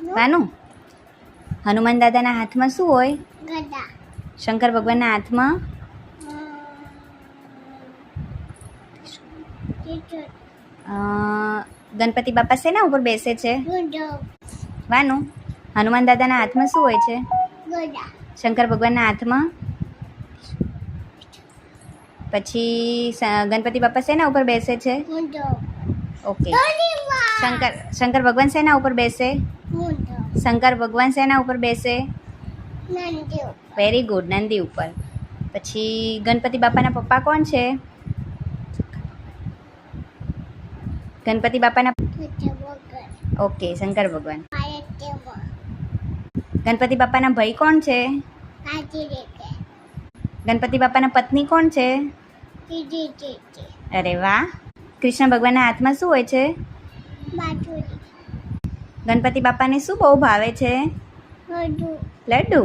વાનું હનુમાન દાદાના હાથમાં શું હોય? ગદા. શંકર ભગવાનના હાથમાં ગણપતિ બાપા શેના ઉપર બેસે છે? વાનું હનુમાન દાદાના હાથમાં શું હોય છે? ગદા. શંકર ભગવાનના હાથમાં પછી ગણપતિ બાપા શેના ઉપર બેસે છે? ઓકે. શંકર ભગવાન શેના ઉપર બેસે? શંકર ભગવાન શેના ઉપર બેસે? વેરી ગુડ, નંદી ઉપર. પછી ગણપતિ બાપાના પપ્પા કોણ છે? ગણપતિ બાપાના ઓકે, શંકર ભગવાન. ગણપતિ બાપાના ભાઈ કોણ છે? ગણપતિ બાપાના પત્ની કોણ છે? અરે વાહ. કૃષ્ણ ભગવાનના હાથમાં શું હોય છે? ગણપતિ બાપાને શું બહુ ભાવે છે? લડ્ડુ.